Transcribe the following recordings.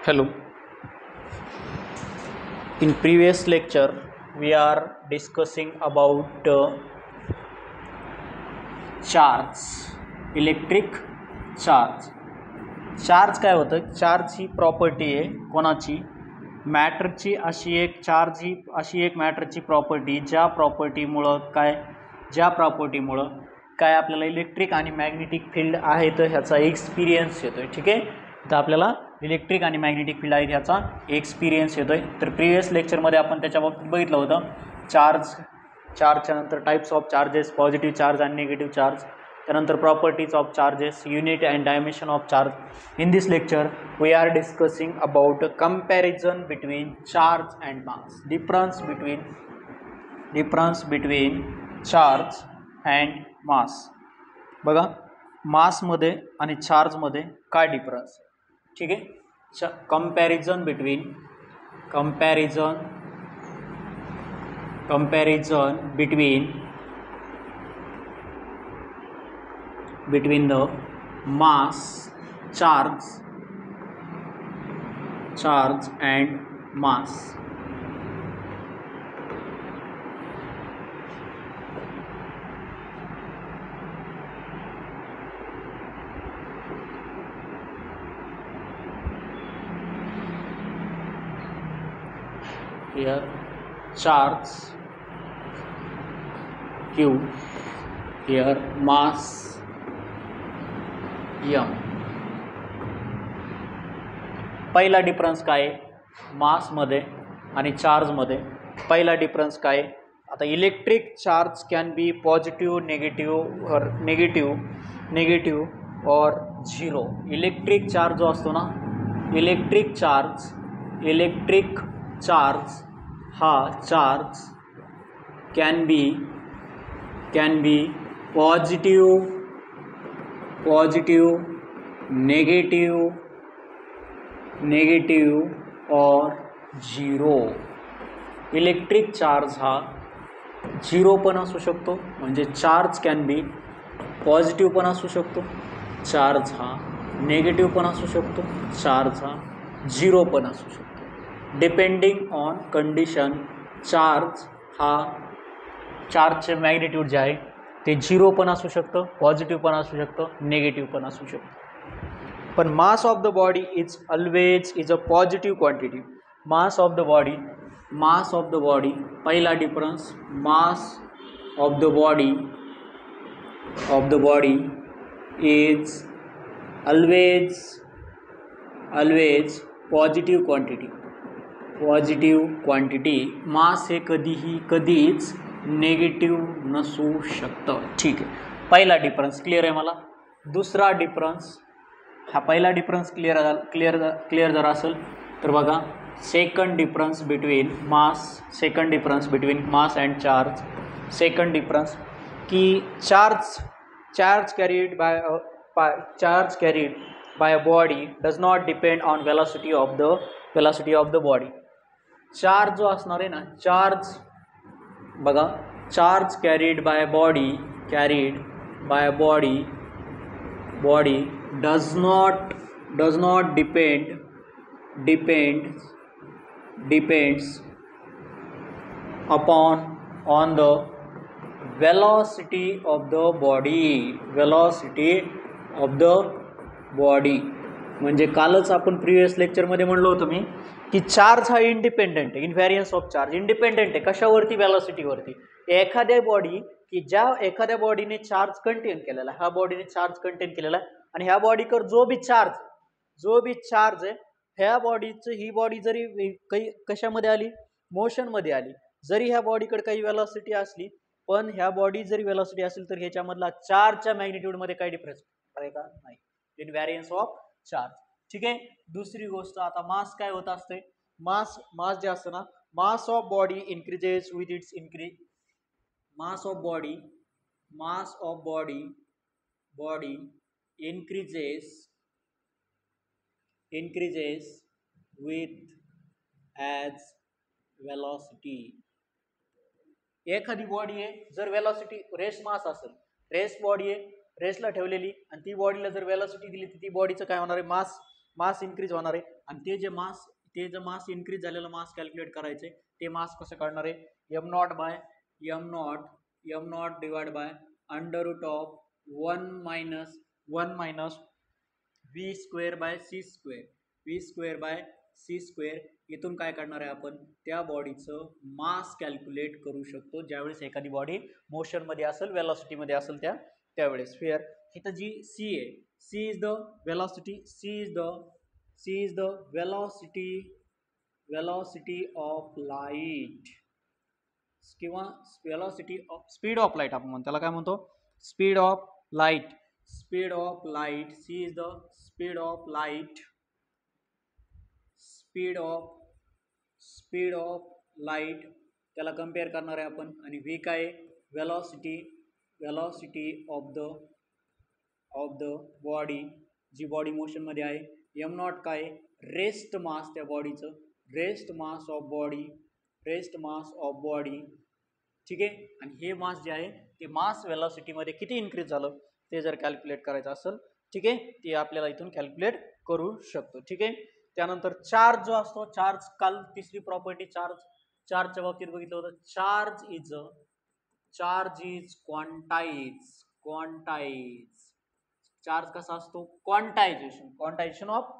Hello. In previous lecture, we are discussing about charge, electric charge. Charge काय होतं? Charge ही property आहे कोणाची? मॅटरची. अशी एक चार्ज ही अशी एक मॅटरची प्रॉपर्टी ज्या प्रॉपर्टीमुळं काय आपल्याला इलेक्ट्रिक आणि मॅग्नेटिक फील्ड आहे तर ह्याचा एक्सपिरियन्स येतोय. ठीक आहे, तर आपल्याला इलेक्ट्रिक आणि मॅग्नेटिक फील्ड आहे ह्याचा एक्सपिरियन्स येतोय. तर प्रिव्हियस लेक्चरमध्ये आपण त्याच्या बाबतीत बघितलं होतं चार्जच्या नंतर types of charges, positive charge आणि निगेटिव्ह चार्ज, त्यानंतर properties of charges, unit and dimension of charge. In this lecture we are discussing about comparison between charge and mass. Difference between charge and mass. बघा, मासमध्ये आणि चार्जमध्ये काय difference. ठीक आहे, comparison between between the mass, charge and mass. Here charge Q, here mass M. पहिला difference काय आहे मासमध्ये आणि चार्जमध्ये? पहिला डिफरन्स काय आहे? आता electric charge can be positive, negative और झिरो. इलेक्ट्रिक चार्ज जो असतो ना, इलेक्ट्रिक चार्ज हा charge can be positive, negative और झिरो. इलेक्ट्रिक चार्ज हा झिरो पण असू शकतो, म्हणजे चार्ज कॅन बी पॉझिटिव्ह पण असू शकतो, चार्ज हा निगेटिव्ह पण असू शकतो, चार्ज हा झिरो पण असू शकतो. Depending on condition. चार्जचे मॅग्निट्यूड जे आहे ते झिरो पण असू शकतं, पॉझिटिव्ह पण असू शकतं, निगेटिव्ह पण असू शकतं. पण mass of the body is a positive quantity. Mass of the body पहिला difference, mass of the body is always positive quantity. Mass हे कधीच निगेटिव्ह नसू शकतं. ठीक आहे, पहिला डिफरन्स क्लिअर आहे मला. दुसरा डिफरन्स, हा पहिला डिफरन्स क्लिअर जर असेल तर बघा, second difference between mass and charge. Second difference की charge carried by a body does not depend on velocity of the body. Charge जो असणार आहे ना, charge carried by a body does not depends on the velocity of the body. म्हणजे कालच आपण previous लेक्चरमध्ये म्हणलो होतो मी की चार्ज हा इंडिपेंडेंट आहे. इनव्हॅरियन्स ऑफ चार्ज इंडिपेंडेंट आहे कशावरती? व्हेलॉसिटीवरती. एखाद्या बॉडीने चार्ज कंटेन केलेला आहे, ह्या बॉडीने चार्ज कंटेन केलेला आहे, आणि ह्या बॉडीकर जो बी चार्ज आहे, ह्या बॉडीचं ही बॉडी जरी काही कशामध्ये आली, मोशनमध्ये आली, जरी ह्या बॉडीकडे काही वेलॉसिटी असली, पण ह्या बॉडी जरी वेलॉसिटी असेल तर ह्याच्यामधला चार्जच्या मॅग्निट्यूडमध्ये काही डिफरन्स आहे का? नाही. इनव्हॅरियन्स ऑफ चार्ज. ठीक आहे. दुसरी गोष्ट, आता मास काय होत असते? मास जे असतं ना, mass of body increases with its increase. Mass of body increases with as velocity. एखादी बॉडी आहे, जर वेलॉसिटी रेस मास असेल, रेस बॉडी आहे, रेसला ठेवलेली, आणि ती बॉडीला जर वेलॉसिटी दिली तर ती बॉडीचं काय होणार आहे? मास इन्क्रीज होणार आहे आणि ते जे मास इन्क्रीज झालेलं मास कॅल्क्युलेट करायचे ते मास कसं काढणार आहे M not divide by under root of 1 minus V square by C square इथून काय करणार आहे आपण त्या बॉडीचं मास कॅल्क्युलेट करू शकतो ज्यावेळेस एखादी बॉडी मोशनमध्ये असेल वेलॉसिटीमध्ये असेल त्यावेळेस स्फिअर इथं जी सी आहे C is the velocity C is the velocity of light किंवा velocity of speed of light आपण म्हणतो त्याला काय म्हणतो speed of light C is the speed of light speed of light त्याला कम्पेअर करणार आहे आपण आणि व्ही काय वेलॉसिटी ऑफ द बॉडी जी बॉडी मोशनमध्ये आहे एम नॉट काय रेस्ट मास त्या बॉडीचं रेस्ट मास ऑफ बॉडी ठीक आहे आणि हे मास जे आहे ते मास वेलॉसिटीमध्ये किती इन्क्रीज झालं ते जर कॅल्क्युलेट करायचं असेल ठीक आहे ते आपल्याला इथून कॅल्क्युलेट करू शकतो ठीक आहे त्यानंतर चार्ज जो असतो चार्ज काल तिसरी प्रॉपर्टी चार्जच्या बाबतीत बघितलं होतं चार्ज इज क्वांटाइज चार्ज कसा असतो क्वांटायझेशन ऑफ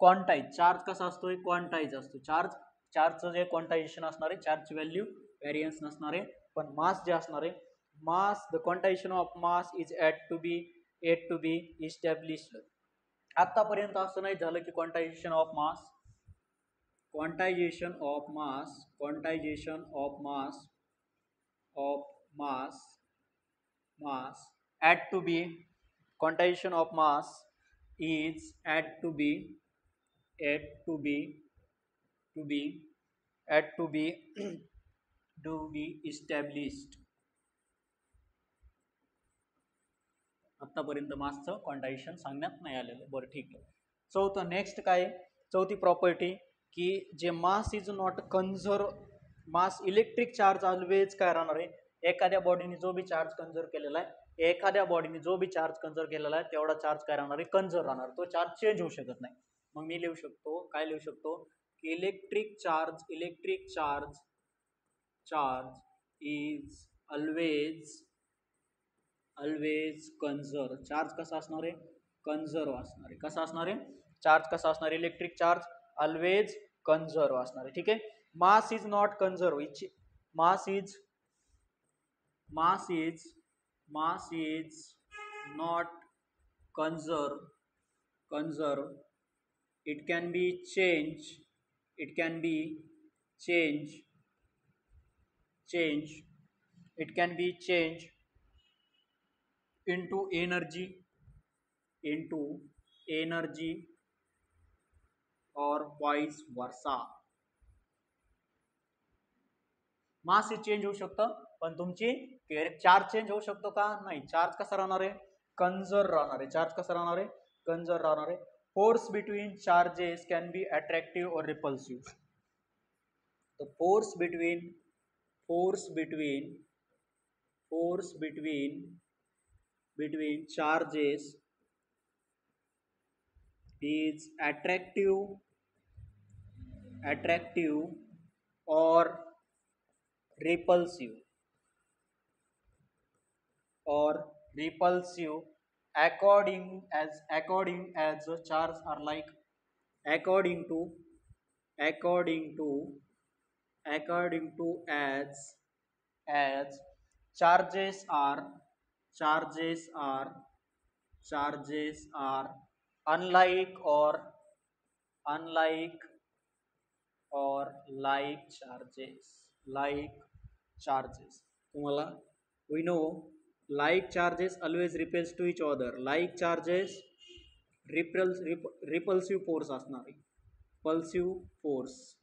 क्वांटाइज चार्ज कसा असतो क्वांटाइज असतो चार्जचं जे क्वांटायझेशन असणार आहे चार्जची व्हॅल्यू व्हेरियन्स नसणार आहे पण मास जे असणार आहे mass the quantization of mass is at to be established आतापर्यंत असं नाही झालं की quantization of mass at to be quantization of mass is at to be to be established आतापर्यंत मासचं क्वांटायझेशन सांगण्यात नाही आलेलं बरं ठीक आहे चौथं नेक्स्ट काय चौथी प्रॉपर्टी की जे मास is not conserve mass electric charge always काय राहणार आहे एखाद्या बॉडीने जो बी चार्ज कन्झर्व केलेला आहे तेवढा चार्ज काय राहणार आहे कन्झर्व राहणार तो चार्ज चेंज होऊ शकत नाही मग मी लिहू शकतो की electric charge is always conserve charge कसा असणार आहे चार्ज कसा असणार आहे इलेक्ट्रिक चार्ज ऑलवेज कन्झर्व असणार आहे ठीक आहे मास is not conserve mass is not conserve it can be changed into energy or vice versa mass change होऊ शकतं पण तुमची चार्ज चेंज होऊ शकतो का नाही चार्ज कसा राहणार आहे कन्झर्व राहणार आहे force between charges can be attractive और repulsive the force between charges is attractive or repulsive according as the charge are like according to as charges are unlike or like charges तुम्हाला we know like charges always repels to each other like charges repulsive force असणार आहे repulsive force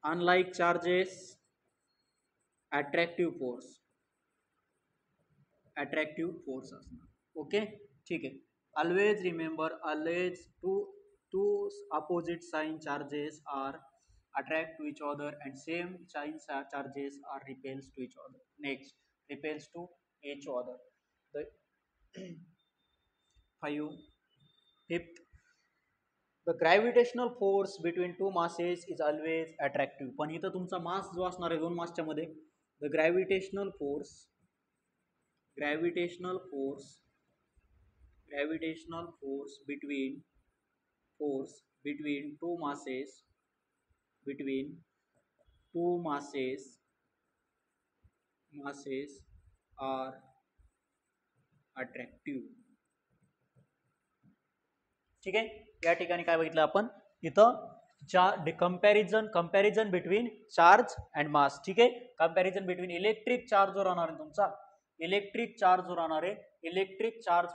unlike charges attractive force असणार okay ठीक आहे always remember two opposite sign charges are attract to each other and same sign charges are repels to each other next repels to each other the fifth the gravitational force between two masses is always attractive. पण इथं तुमचा मास जो असणार आहे दोन मासच्या मध्ये, the gravitational force between two masses are attractive. ठीक आहे. या ठिकाणी काय बघितलं आपण इथं कंपॅरिझन बिटवीन चार्ज अँड मास. ठीक आहे. कंपॅरिझन बिटवीन इलेक्ट्रिक चार्ज जो राहणार आहे तुमचा, इलेक्ट्रिक चार्ज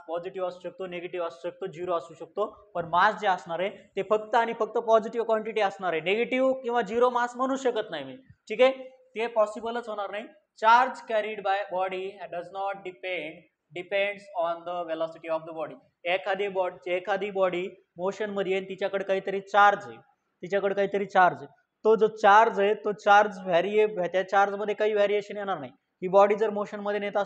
पॉझिटिव्ह असू शकतो, निगेटिव्ह असू शकतो, झिरो असू शकतो, पण मास जे असणार आहे ते फक्त आणि फक्त पॉझिटिव्ह क्वांटिटी असणार आहे. निगेटिव्ह किंवा झिरो मास म्हणू शकत नाही मी. ठीक आहे. ते पॉसिबलच होणार नाही. Charge carried by body does not depends on the velocity of the body. एखादी बॉडी मोशन मध्ये आहे, तिच्याकडे काहीतरी चार्ज आहे, तो जो चार्ज आहे तो चार्ज त्या चार्ज मध्ये काही व्हॅरिएशन येणार नाही. ही बॉडी जर मोशन मध्ये नेत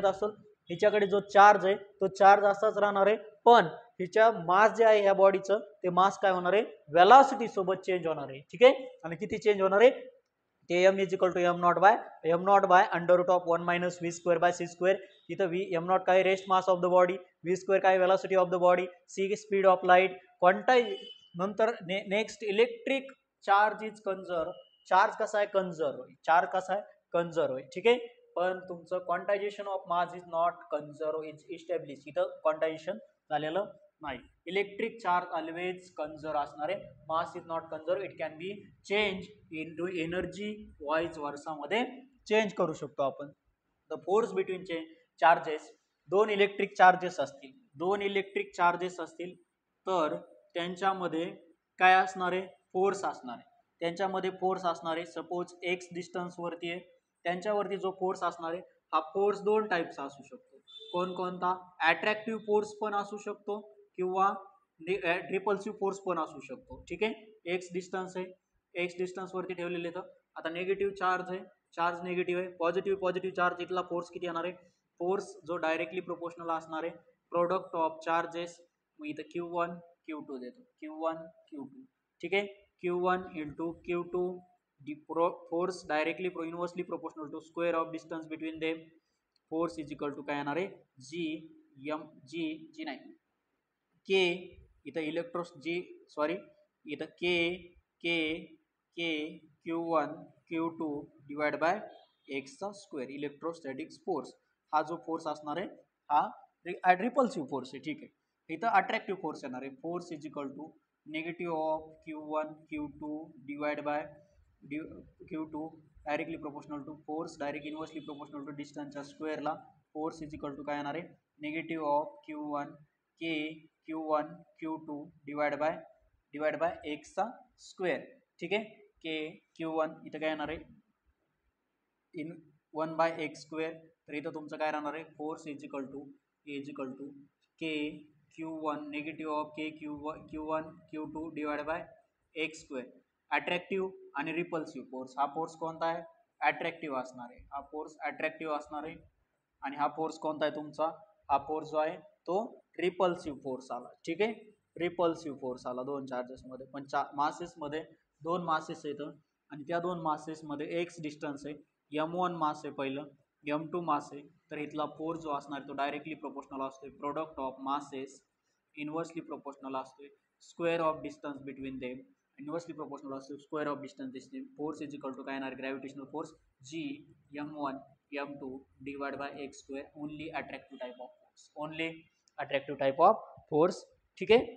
असतो हिच्याकडे जो चार्ज आहे तो चार्ज असाच राहणार आहे, पण हिच्या मास जे आहे ह्या बॉडीचं ते मास काय होणार आहे, वेलॉसिटी सोबत चेंज होणार आहे. ठीक आहे. आणि किती चेंज होणार आहे ते m is equal to m not by under root of 1 minus V square by C square. इथं m नॉट काय rest mass of the body, V square काय velocity of the body, C speed of light, quantise. नंतर next electric charge is conserve. Charge कसा आहे conserve. ठीक आहे. पण तुमचं quantisation of mass is not conserve, is establish. इथं quantisation झालेलं नाही. इलेक्ट्रिक चार्ज ऑलवेज कन्झर्व असणार आहे. मास is not conserve, it can be change into energy wise वर्षामध्ये चेंज करू शकतो आपण. द फोर्स बिटवीन चार्जेस, दोन इलेक्ट्रिक चार्जेस असतील तर त्यांच्यामध्ये काय असणार आहे, फोर्स असणार आहे. त्यांच्यामध्ये फोर्स असणार आहे. सपोज एक्स डिस्टन्स वरती आहे, त्यांच्यावरती जो फोर्स असणार आहे हा फोर्स दोन टाईपचा असू शकतो. कोणकोणता, अट्रॅक्टिव्ह फोर्स पण असू शकतो किंवा रिपल्सिव्ह फोर्स पण असू शकतो. ठीक आहे. एक्स डिस्टन्स वरती ठेवलेले. तर आता निगेटिव्ह चार्ज निगेटिव्ह आहे, पॉझिटिव्ह चार्ज, इथला फोर्स किती येणार आहे, फोर्स जो डायरेक्टली प्रोपोर्शनल असणार आहे प्रोडक्ट ऑफ चार्जेस. मग इथं Q1 Q2 देतो, Q1 Q2. ठीक आहे. Q1 into Q2, force directly inversely proportional to square of distance between them. Force is equal to काय येणार आहे, जी नाही के, इथं इथं K Q1 Q2 divide by एक्सचा स्क्वेअर, इलेक्ट्रोस्टॅटिक फोर्स. हा जो फोर्स असणार आहे हा रिपल्सिव्ह फोर्स आहे. ठीक आहे. इथं अट्रॅक्टिव्ह फोर्स येणार आहे, force is equal to negative of Q1 Q2 divide by Q2 directly proportional to force direct inversely proportional to डिस्टन्सच्या स्क्वेअरला. फोर्स इज इक्वल टू काय येणार आहे, negative of Q1 Q2 divide by एक्सचा square. ठीक आहे. Q1 इथं काय येणार आहे, इन 1 बाय एक्स स्क्वेअर. तर इथं तुमचं काय राहणार आहे, force is equal to K Q1 negative of Q1 Q2 divide by x square. Attractive आणि रिपल्सिव्ह फोर्स, हा फोर्स कोणता आहे, अट्रॅक्टिव्ह असणार आहे. आणि हा फोर्स कोणता आहे तुमचा, हा फोर्स जो आहे तो रिपल्सिव्ह फोर्स आला. ठीक आहे. रिपल्सिव्ह फोर्स आला दोन चार्जेस मध्ये. पण मासेस मध्ये दोन मासेस आहेत आणि त्या दोन मासेस मध्ये एक्स डिस्टन्स आहे, m1 मास आहे पहिलं, m2 मास आहे. तर इथला फोर्स जो असणार तो डायरेक्टली प्रोपोर्शनल असतोय product of masses, inversely proportional असतोय square of distance between them, inversely proportional असतो square of distance. Force is equal to काय येणार, gravitational force G m1 m2 divide by x square. Only attractive type of force. ठीक आहे.